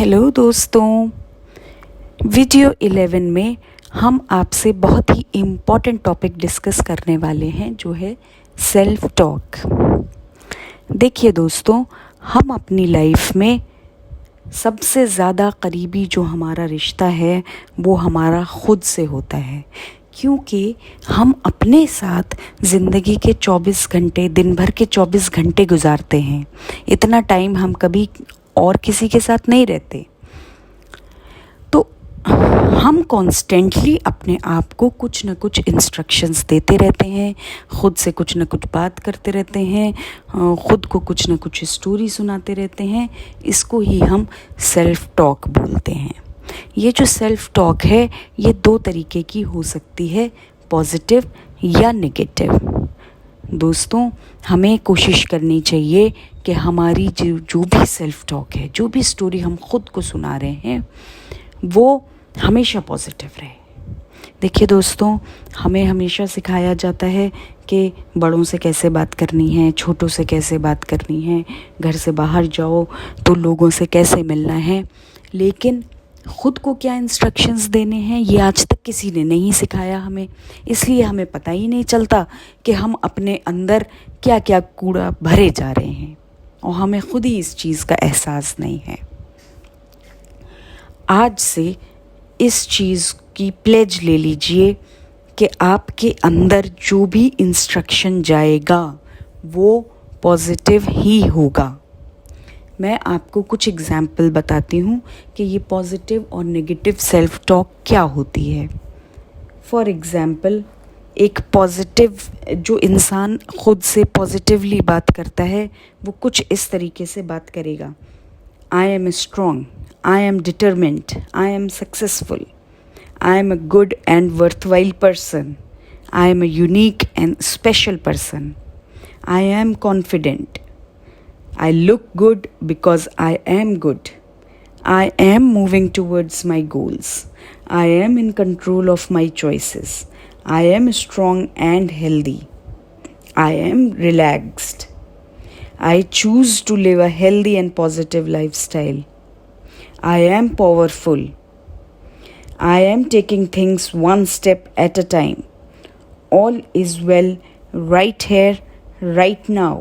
Hello दोस्तों, video 11 में हम आपसे बहुत ही इम्पॉर्टेंट टॉपिक डिस्कस करने वाले हैं जो है सेल्फ टॉक। देखिए दोस्तों, हम अपनी लाइफ में सबसे ज़्यादा करीबी जो हमारा रिश्ता है वो हमारा खुद से होता है, क्योंकि हम अपने साथ ज़िंदगी के 24 घंटे, दिन भर के 24 घंटे गुजारते हैं। इतना टाइम हम कभी और किसी के साथ नहीं रहते। तो हम कॉन्स्टेंटली अपने आप को कुछ न कुछ इंस्ट्रक्शंस देते रहते हैं, ख़ुद से कुछ न कुछ बात करते रहते हैं, ख़ुद को कुछ न कुछ स्टोरी सुनाते रहते हैं। इसको ही हम सेल्फ टॉक बोलते हैं। ये जो सेल्फ टॉक है ये दो तरीके की हो सकती है, पॉजिटिव या नेगेटिव। दोस्तों, हमें कोशिश करनी चाहिए कि हमारी जो भी सेल्फ टॉक है, जो भी स्टोरी हम ख़ुद को सुना रहे हैं, वो हमेशा पॉजिटिव रहे। देखिए दोस्तों, हमें हमेशा सिखाया जाता है कि बड़ों से कैसे बात करनी है, छोटों से कैसे बात करनी है, घर से बाहर जाओ तो लोगों से कैसे मिलना है, लेकिन ख़ुद को क्या इंस्ट्रक्शंस देने हैं ये आज तक किसी ने नहीं सिखाया हमें। इसलिए हमें पता ही नहीं चलता कि हम अपने अंदर क्या क्या कूड़ा भरे जा रहे हैं और हमें ख़ुद ही इस चीज़ का एहसास नहीं है। आज से इस चीज़ की प्लेज ले लीजिए कि आपके अंदर जो भी इंस्ट्रक्शन जाएगा वो पॉजिटिव ही होगा। मैं आपको कुछ एग्जाम्पल बताती हूँ कि ये पॉजिटिव और नेगेटिव सेल्फ टॉक क्या होती है। फॉर एग्ज़ाम्पल, एक पॉजिटिव जो इंसान ख़ुद से पॉजिटिवली बात करता है वो कुछ इस तरीके से बात करेगा: I am strong, I am determined, I am successful, I am a good and worthwhile person, I am a unique and special person, I am confident, I look good because I am good. I am moving towards my goals. I am in control of my choices. I am strong and healthy. I am relaxed. I choose to live a healthy and positive lifestyle. I am powerful. I am taking things one step at a time. All is well right here, right now.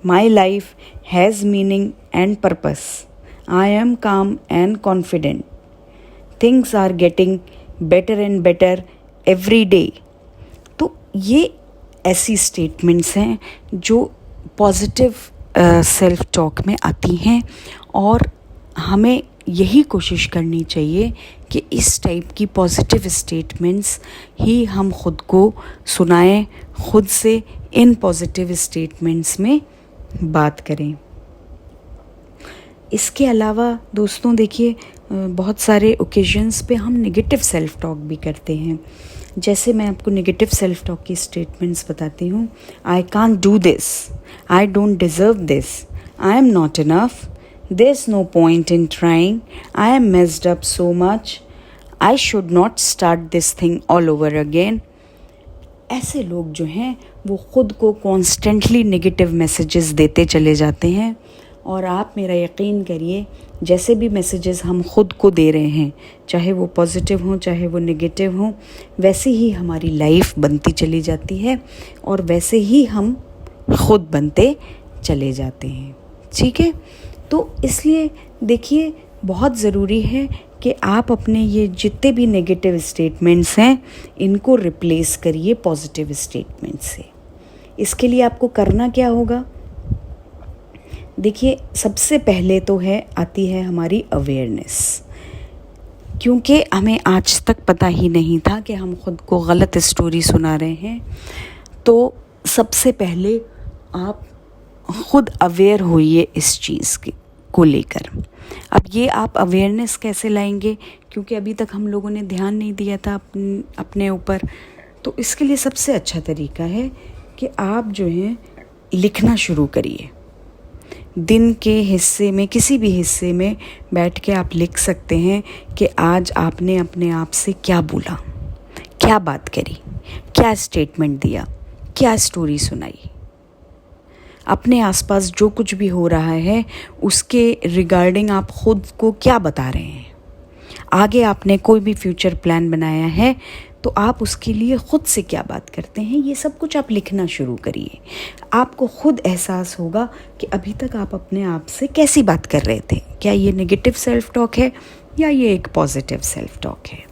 My life has meaning and purpose. I am calm and confident. Things are getting better and better every day. तो ये ऐसी statements हैं जो positive self talk में आती हैं और हमें यही कोशिश करनी चाहिए कि इस टाइप की पॉजिटिव स्टेटमेंट्स ही हम ख़ुद को सुनाएं, ख़ुद से इन पॉजिटिव स्टेटमेंट्स में बात करें। इसके अलावा दोस्तों देखिए, बहुत सारे ओकेजन्स पे हम नेगेटिव सेल्फ टॉक भी करते हैं। जैसे मैं आपको नेगेटिव सेल्फ टॉक की स्टेटमेंट्स बताती हूँ: I can't do this, I don't deserve this, I am not enough, there is no point in trying, I am messed up so much, I should not start this thing all over again. ऐसे लोग जो हैं वो ख़ुद को constantly negative messages देते चले जाते हैं और आप मेरा यकीन करिए, जैसे भी मैसेजेस हम ख़ुद को दे रहे हैं, चाहे वो पॉजिटिव हों चाहे वो नेगेटिव हों, वैसे ही हमारी लाइफ बनती चली जाती है और वैसे ही हम ख़ुद बनते चले जाते हैं। ठीक है, तो इसलिए देखिए, बहुत ज़रूरी है कि आप अपने ये जितने भी नेगेटिव स्टेटमेंट्स हैं इनको रिप्लेस करिए पॉजिटिव स्टेटमेंट से। इसके लिए आपको करना क्या होगा? देखिए, सबसे पहले तो आती है हमारी अवेयरनेस, क्योंकि हमें आज तक पता ही नहीं था कि हम ख़ुद को गलत स्टोरी सुना रहे हैं। तो सबसे पहले आप ख़ुद अवेयर होइए इस चीज़ को लेकर। अब ये आप अवेयरनेस कैसे लाएंगे, क्योंकि अभी तक हम लोगों ने ध्यान नहीं दिया था अपने ऊपर। तो इसके लिए सबसे अच्छा तरीका है कि आप जो है लिखना शुरू करिए। दिन के हिस्से में, किसी भी हिस्से में बैठ के आप लिख सकते हैं कि आज आपने अपने आप से क्या बोला, क्या बात करी, क्या स्टेटमेंट दिया, क्या स्टोरी सुनाई। अपने आसपास जो कुछ भी हो रहा है उसके रिगार्डिंग आप खुद को क्या बता रहे हैं। आगे आपने कोई भी फ्यूचर प्लान बनाया है तो आप उसके लिए ख़ुद से क्या बात करते हैं, ये सब कुछ आप लिखना शुरू करिए। आपको खुद एहसास होगा कि अभी तक आप अपने आप से कैसी बात कर रहे थे, क्या ये नेगेटिव सेल्फ टॉक है या ये एक पॉजिटिव सेल्फ टॉक है।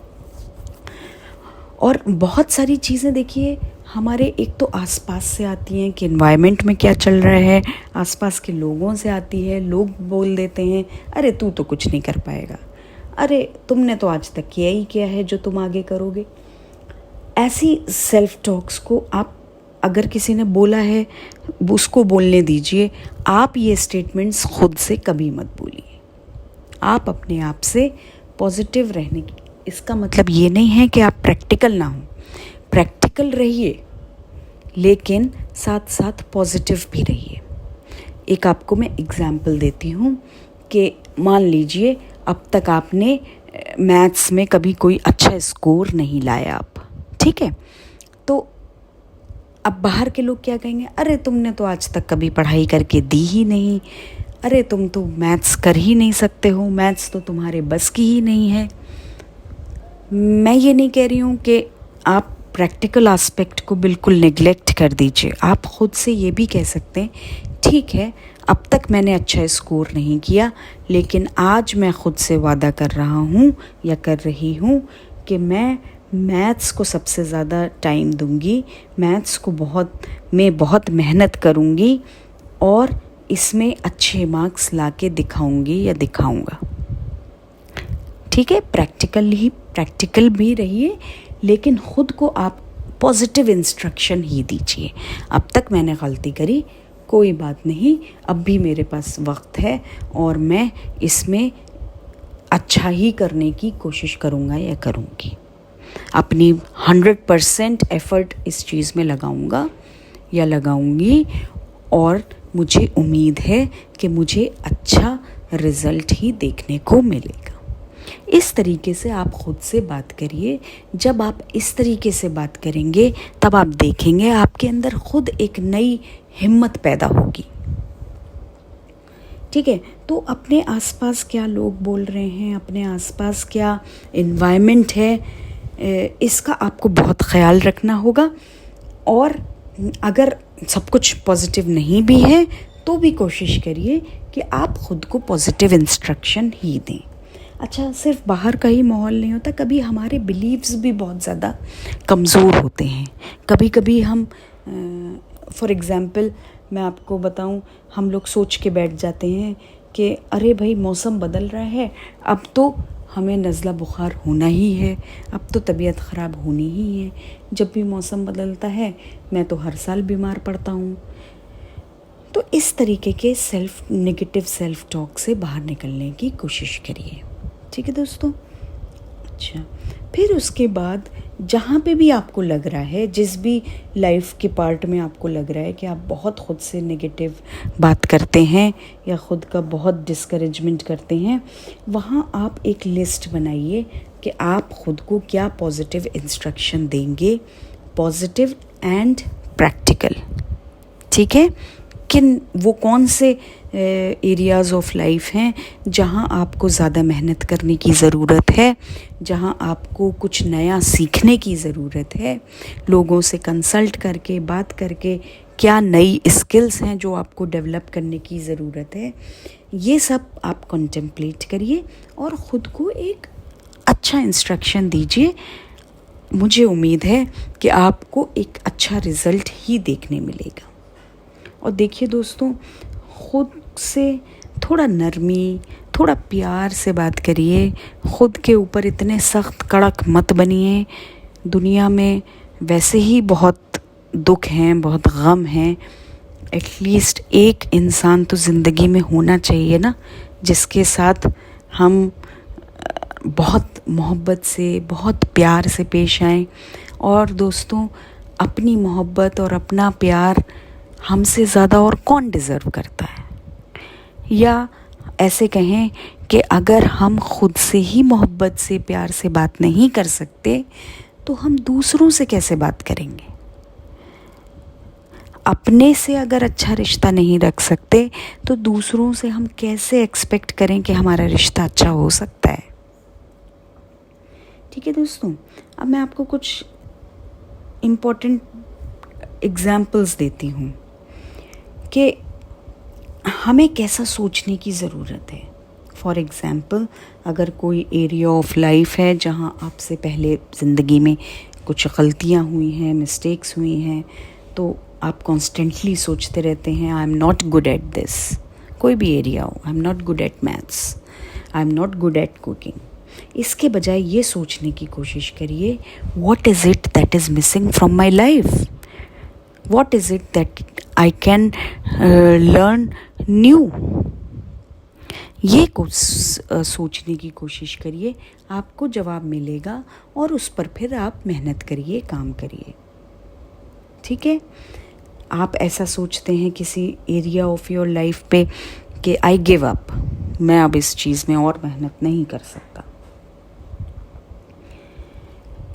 और बहुत सारी चीज़ें देखिए हमारे एक तो आसपास से आती हैं कि एनवायरनमेंट में क्या चल रहा है, आसपास के लोगों से आती है। लोग बोल देते हैं अरे तू तो कुछ नहीं कर पाएगा, अरे तुमने तो आज तक किया ही किया है जो तुम आगे करोगे। ऐसी सेल्फ टॉक्स को आप अगर किसी ने बोला है उसको बोलने दीजिए। आप ये स्टेटमेंट्स खुद से कभी मत बोलिए। आप अपने आप से पॉजिटिव रहने की, इसका मतलब ये नहीं है कि आप प्रैक्टिकल ना हो, प्रैक्टिकल रहिए लेकिन साथ साथ पॉजिटिव भी रहिए। एक आपको मैं एग्जांपल देती हूँ कि मान लीजिए अब तक आपने मैथ्स में कभी कोई अच्छा स्कोर नहीं लाया आप, ठीक है, तो अब बाहर के लोग क्या कहेंगे, अरे तुमने तो आज तक कभी पढ़ाई करके दी ही नहीं, अरे तुम तो मैथ्स कर ही नहीं सकते हो, मैथ्स तो तुम्हारे बस की ही नहीं है। मैं ये नहीं कह रही हूँ कि आप प्रैक्टिकल एस्पेक्ट को बिल्कुल नेग्लेक्ट कर दीजिए। आप ख़ुद से ये भी कह सकते हैं ठीक है अब तक मैंने अच्छा स्कोर नहीं किया लेकिन आज मैं ख़ुद से वादा कर रहा हूँ या कर रही हूँ कि मैं मैथ्स को सबसे ज़्यादा टाइम दूंगी, मैथ्स को बहुत मेहनत करूँगी और इसमें अच्छे मार्क्स लाके दिखाऊंगी या दिखाऊंगा। ठीक है, प्रैक्टिकल भी रहिए लेकिन ख़ुद को आप पॉजिटिव इंस्ट्रक्शन ही दीजिए। अब तक मैंने गलती करी, कोई बात नहीं, अब भी मेरे पास वक्त है और मैं इसमें अच्छा ही करने की कोशिश करूँगा या करूँगी। अपनी 100% एफ़र्ट इस चीज़ में लगाऊँगा या लगाऊँगी और मुझे उम्मीद है कि मुझे अच्छा रिज़ल्ट ही देखने को मिलेगा। इस तरीके से आप ख़ुद से बात करिए। जब आप इस तरीके से बात करेंगे तब आप देखेंगे आपके अंदर खुद एक नई हिम्मत पैदा होगी। ठीक है, तो अपने आसपास क्या लोग बोल रहे हैं, अपने आसपास क्या एनवायरनमेंट है, इसका आपको बहुत ख्याल रखना होगा। और अगर सब कुछ पॉजिटिव नहीं भी है तो भी कोशिश करिए कि आप ख़ुद को पॉजिटिव इंस्ट्रक्शन ही दें। अच्छा, सिर्फ बाहर का ही माहौल नहीं होता, कभी हमारे बिलीव्स भी बहुत ज़्यादा कमज़ोर होते हैं। कभी कभी हम फॉर एग्ज़ाम्पल मैं आपको बताऊं, हम लोग सोच के बैठ जाते हैं कि अरे भाई मौसम बदल रहा है, अब तो हमें नज़ला बुखार होना ही है, अब तो तबीयत ख़राब होनी ही है। जब भी मौसम बदलता है मैं तो हर साल बीमार पड़ता हूँ। तो इस तरीके के नेगेटिव सेल्फ टॉक से बाहर निकलने की कोशिश करिए। ठीक है दोस्तों। अच्छा, फिर उसके बाद जहाँ पे भी आपको लग रहा है, जिस भी लाइफ के पार्ट में आपको लग रहा है कि आप बहुत ख़ुद से नेगेटिव बात करते हैं या ख़ुद का बहुत डिस्करेजमेंट करते हैं, वहाँ आप एक लिस्ट बनाइए कि आप ख़ुद को क्या पॉजिटिव इंस्ट्रक्शन देंगे, पॉजिटिव एंड प्रैक्टिकल। ठीक है, वो कौन से एरियाज़ ऑफ लाइफ हैं जहां आपको ज़्यादा मेहनत करने की ज़रूरत है, जहां आपको कुछ नया सीखने की ज़रूरत है, लोगों से कंसल्ट करके बात करके क्या नई स्किल्स हैं जो आपको डेवलप करने की ज़रूरत है। ये सब आप कॉन्टेम्पलेट करिए और ख़ुद को एक अच्छा इंस्ट्रक्शन दीजिए। मुझे उम्मीद है कि आपको एक अच्छा रिज़ल्ट ही देखने मिलेगा। और देखिए दोस्तों, ख़ुद से थोड़ा नरमी, थोड़ा प्यार से बात करिए। ख़ुद के ऊपर इतने सख्त कड़क मत बनिए। दुनिया में वैसे ही बहुत दुख हैं, बहुत गम हैं। एटलीस्ट एक इंसान तो ज़िंदगी में होना चाहिए ना, जिसके साथ हम बहुत मोहब्बत से, बहुत प्यार से पेश आएं। और दोस्तों, अपनी मोहब्बत और अपना प्यार हमसे ज़्यादा और कौन डिज़र्व करता है। या ऐसे कहें कि अगर हम खुद से ही मोहब्बत से, प्यार से बात नहीं कर सकते तो हम दूसरों से कैसे बात करेंगे। अपने से अगर अच्छा रिश्ता नहीं रख सकते तो दूसरों से हम कैसे एक्सपेक्ट करें कि हमारा रिश्ता अच्छा हो सकता है। ठीक है दोस्तों, अब मैं आपको कुछ इम्पोर्टेंट एग्जाम्पल्स देती हूँ कि हमें कैसा सोचने की ज़रूरत है। फॉर एग्ज़ाम्पल, अगर कोई एरिया ऑफ लाइफ है जहाँ आपसे पहले ज़िंदगी में कुछ गलतियाँ हुई हैं, मिस्टेक्स हुई हैं, तो आप कॉन्स्टेंटली सोचते रहते हैं आई am not good at this. कोई भी एरिया हो, आई am not good at maths, I am not good at cooking. इसके बजाय ये सोचने की कोशिश करिए what is it that is missing from my life, what is it that I can learn new. ये कुछ सोचने की कोशिश करिए, आपको जवाब मिलेगा और उस पर फिर आप मेहनत करिए, काम करिए। ठीक है, आप ऐसा सोचते हैं किसी एरिया ऑफ योर लाइफ पे कि आई गिव अप, मैं अब इस चीज़ में और मेहनत नहीं कर सकता।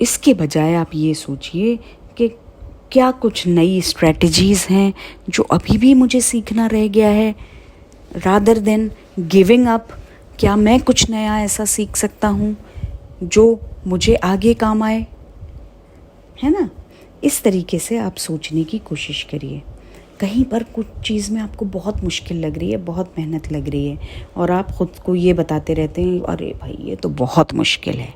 इसके बजाय आप ये सोचिए कि क्या कुछ नई स्ट्रेटजीज़ हैं जो अभी भी मुझे सीखना रह गया है। रादर देन गिविंग अप, क्या मैं कुछ नया ऐसा सीख सकता हूँ जो मुझे आगे काम आए, है ना। इस तरीके से आप सोचने की कोशिश करिए। कहीं पर कुछ चीज़ में आपको बहुत मुश्किल लग रही है, बहुत मेहनत लग रही है और आप ख़ुद को ये बताते रहते हैं अरे भाई ये तो बहुत मुश्किल है।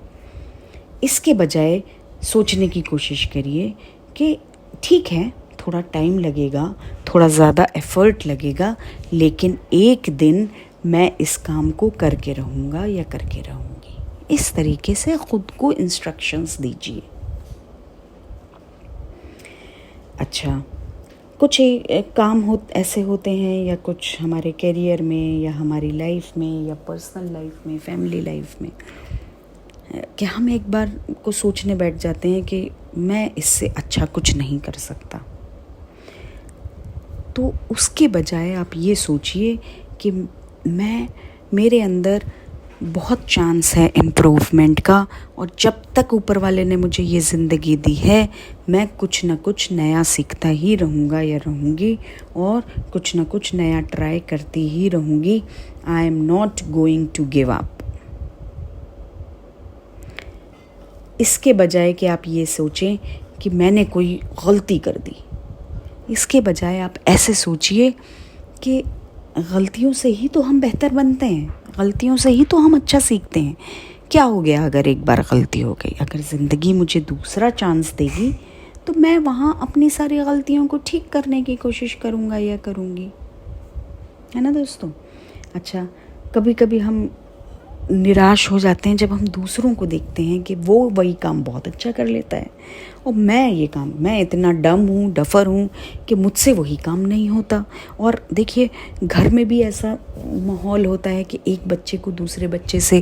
इसके बजाय सोचने की कोशिश करिए कि ठीक है, थोड़ा टाइम लगेगा, थोड़ा ज़्यादा एफ़र्ट लगेगा, लेकिन एक दिन मैं इस काम को करके रहूँगा या करके रहूँगी। इस तरीके से ख़ुद को इंस्ट्रक्शंस दीजिए। अच्छा, कुछ काम ऐसे होते हैं या कुछ हमारे करियर में या हमारी लाइफ में या पर्सनल लाइफ में, फैमिली लाइफ में, कि हम एक बार को सोचने बैठ जाते हैं कि मैं इससे अच्छा कुछ नहीं कर सकता। तो उसके बजाय आप ये सोचिए कि मेरे अंदर बहुत चांस है इम्प्रूवमेंट का, और जब तक ऊपर वाले ने मुझे ये ज़िंदगी दी है मैं कुछ ना कुछ नया सीखता ही रहूँगा या रहूँगी और कुछ ना कुछ नया ट्राई करती ही रहूँगी। I am not going to give up. इसके बजाय कि आप ये सोचें कि मैंने कोई गलती कर दी, इसके बजाय आप ऐसे सोचिए कि गलतियों से ही तो हम बेहतर बनते हैं, गलतियों से ही तो हम अच्छा सीखते हैं। क्या हो गया अगर एक बार गलती हो गई, अगर ज़िंदगी मुझे दूसरा चांस देगी तो मैं वहाँ अपनी सारी गलतियों को ठीक करने की कोशिश करूँगा या करूँगी, है ना दोस्तों। अच्छा, कभी कभी हम निराश हो जाते हैं जब हम दूसरों को देखते हैं कि वो वही काम बहुत अच्छा कर लेता है और मैं इतना डफर हूँ कि मुझसे वही काम नहीं होता। और देखिए, घर में भी ऐसा माहौल होता है कि एक बच्चे को दूसरे बच्चे से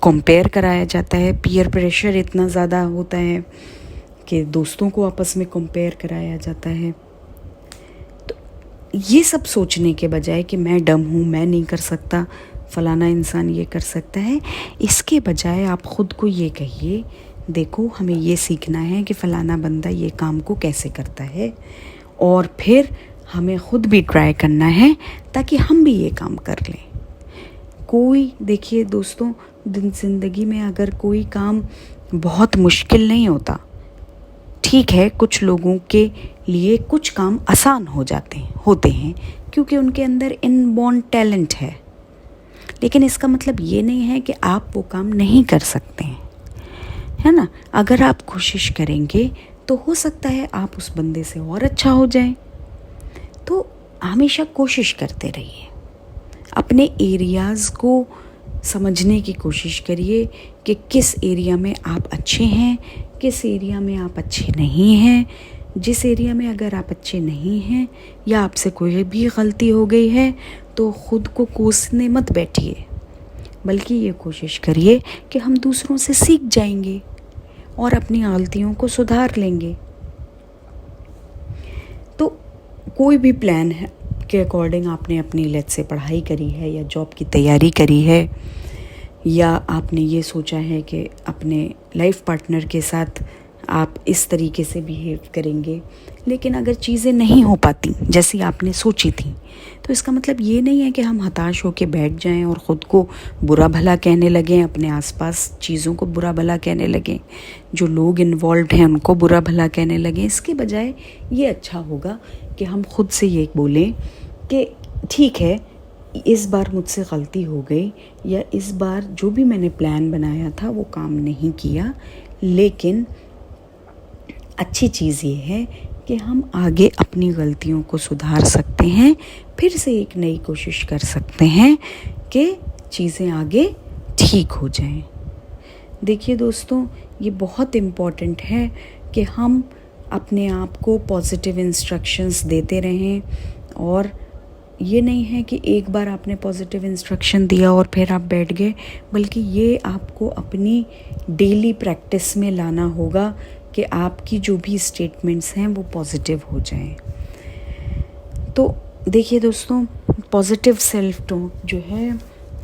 कंपेयर कराया जाता है, पीयर प्रेशर इतना ज़्यादा होता है कि दोस्तों को आपस में कंपेयर कराया जाता है। तो ये सब सोचने के बजाय कि मैं डम हूँ, मैं नहीं कर सकता, फलाना इंसान ये कर सकता है, इसके बजाय आप ख़ुद को ये कहिए देखो हमें ये सीखना है कि फ़लाना बंदा ये काम को कैसे करता है और फिर हमें ख़ुद भी ट्राई करना है ताकि हम भी ये काम कर लें। कोई, देखिए दोस्तों, ज़िंदगी में अगर कोई काम बहुत मुश्किल नहीं होता। ठीक है, कुछ लोगों के लिए कुछ काम आसान होते हैं क्योंकि उनके अंदर इनबॉर्न टैलेंट है, लेकिन इसका मतलब ये नहीं है कि आप वो काम नहीं कर सकते हैं, है ना। अगर आप कोशिश करेंगे तो हो सकता है आप उस बंदे से और अच्छा हो जाएं। तो हमेशा कोशिश करते रहिए, अपने एरियाज़ को समझने की कोशिश करिए कि किस एरिया में आप अच्छे हैं, किस एरिया में आप अच्छे नहीं हैं। जिस एरिया में अगर आप अच्छे नहीं हैं या आपसे कोई भी गलती हो गई है तो ख़ुद को कोसने मत बैठिए, बल्कि ये कोशिश करिए कि हम दूसरों से सीख जाएंगे और अपनी गलतियों को सुधार लेंगे। तो कोई भी प्लान है के अकॉर्डिंग आपने अपनी लेट से पढ़ाई करी है या जॉब की तैयारी करी है, या आपने ये सोचा है कि अपने लाइफ पार्टनर के साथ आप इस तरीके से बिहेव करेंगे। लेकिन अगर चीज़ें नहीं हो पाती जैसी आपने सोची थी, तो इसका मतलब ये नहीं है कि हम हताश होकर बैठ जाएं और ख़ुद को बुरा भला कहने लगें, अपने आसपास चीज़ों को बुरा भला कहने लगें, जो लोग इन्वॉल्व हैं उनको बुरा भला कहने लगें। इसके बजाय ये अच्छा होगा कि हम खुद से ये बोलें कि ठीक है, इस बार मुझसे गलती हो गई, या इस बार जो भी मैंने प्लान बनाया था वो काम नहीं किया, लेकिन अच्छी चीज़ ये है कि हम आगे अपनी गलतियों को सुधार सकते हैं, फिर से एक नई कोशिश कर सकते हैं कि चीज़ें आगे ठीक हो जाएं। देखिए दोस्तों, ये बहुत इम्पॉर्टेंट है कि हम अपने आप को पॉजिटिव इंस्ट्रक्शंस देते रहें, और ये नहीं है कि एक बार आपने पॉजिटिव इंस्ट्रक्शन दिया और फिर आप बैठ गए, बल्कि ये आपको अपनी डेली प्रैक्टिस में लाना होगा कि आपकी जो भी स्टेटमेंट्स हैं वो पॉजिटिव हो जाएं। तो देखिए दोस्तों, पॉजिटिव सेल्फ टॉक जो है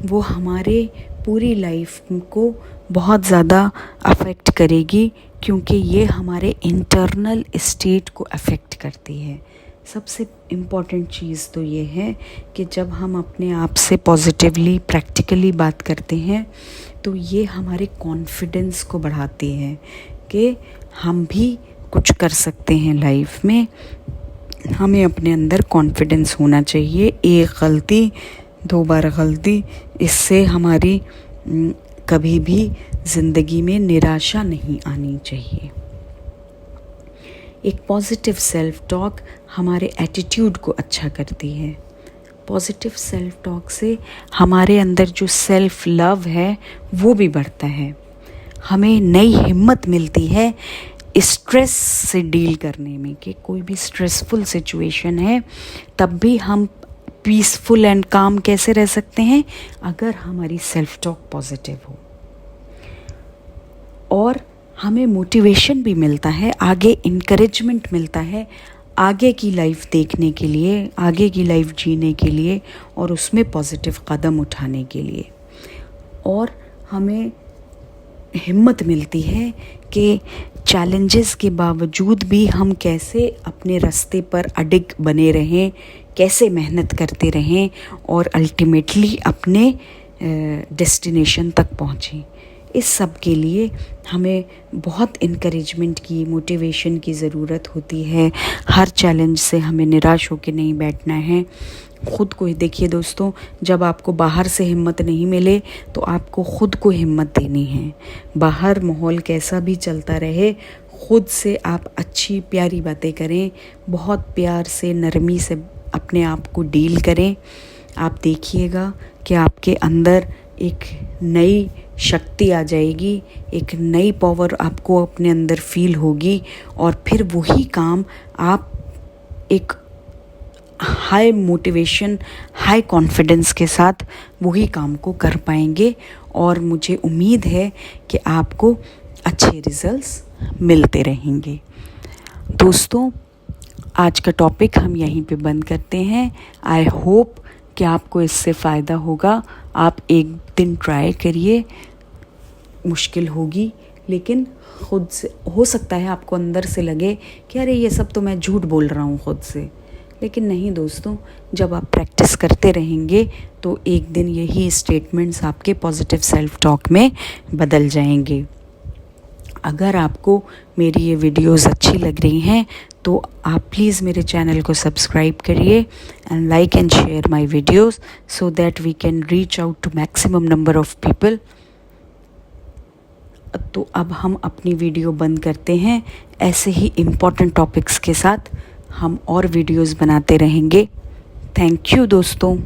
वो हमारे पूरी लाइफ को बहुत ज़्यादा अफेक्ट करेगी, क्योंकि ये हमारे इंटरनल स्टेट को अफेक्ट करती है। सबसे इम्पॉर्टेंट चीज़ तो ये है कि जब हम अपने आप से पॉजिटिवली प्रैक्टिकली बात करते हैं तो ये हमारे कॉन्फिडेंस को बढ़ाती है कि हम भी कुछ कर सकते हैं लाइफ में। हमें अपने अंदर कॉन्फिडेंस होना चाहिए। एक गलती, 2 बार गलती, इससे हमारी कभी भी ज़िंदगी में निराशा नहीं आनी चाहिए। एक पॉजिटिव सेल्फ टॉक हमारे एटीट्यूड को अच्छा करती है। पॉजिटिव सेल्फ टॉक से हमारे अंदर जो सेल्फ लव है वो भी बढ़ता है। हमें नई हिम्मत मिलती है स्ट्रेस से डील करने में, कि कोई भी स्ट्रेसफुल सिचुएशन है तब भी हम पीसफुल एंड काम कैसे रह सकते हैं, अगर हमारी सेल्फ टॉक पॉजिटिव हो। और हमें मोटिवेशन भी मिलता है, आगे इनकरेजमेंट मिलता है आगे की लाइफ देखने के लिए, आगे की लाइफ जीने के लिए, और उसमें पॉजिटिव कदम उठाने के लिए। और हमें हिम्मत मिलती है कि चैलेंजेस के बावजूद भी हम कैसे अपने रास्ते पर अडिग बने रहें, कैसे मेहनत करते रहें और अल्टीमेटली अपने डेस्टिनेशन तक पहुँचें। इस सब के लिए हमें बहुत इनकरेजमेंट की, मोटिवेशन की ज़रूरत होती है। हर चैलेंज से हमें निराश होकर नहीं बैठना है। ख़ुद को देखिए दोस्तों, जब आपको बाहर से हिम्मत नहीं मिले तो आपको ख़ुद को हिम्मत देनी है। बाहर माहौल कैसा भी चलता रहे, ख़ुद से आप अच्छी प्यारी बातें करें, बहुत प्यार से, नरमी से अपने आप को डील करें। आप देखिएगा कि आपके अंदर एक नई शक्ति आ जाएगी, एक नई पावर आपको अपने अंदर फील होगी, और फिर वही काम आप एक हाई मोटिवेशन, हाई कॉन्फिडेंस के साथ वही काम को कर पाएंगे। और मुझे उम्मीद है कि आपको अच्छे रिजल्ट्स मिलते रहेंगे। दोस्तों, आज का टॉपिक हम यहीं पे बंद करते हैं। आई होप कि आपको इससे फ़ायदा होगा। आप एक दिन ट्राई करिए, मुश्किल होगी, लेकिन खुद से हो सकता है आपको अंदर से लगे कि अरे ये सब तो मैं झूठ बोल रहा हूँ खुद से, लेकिन नहीं दोस्तों, जब आप प्रैक्टिस करते रहेंगे तो एक दिन यही स्टेटमेंट्स आपके पॉजिटिव सेल्फ टॉक में बदल जाएंगे। अगर आपको मेरी ये वीडियोस अच्छी लग रही हैं तो आप प्लीज़ मेरे चैनल को सब्सक्राइब करिए and like and share my videos so that we can reach out to maximum number of people. तो अब हम अपनी वीडियो बंद करते हैं। ऐसे ही इम्पॉर्टेंट टॉपिक्स के साथ हम और वीडियोस बनाते रहेंगे। थैंक यू दोस्तों।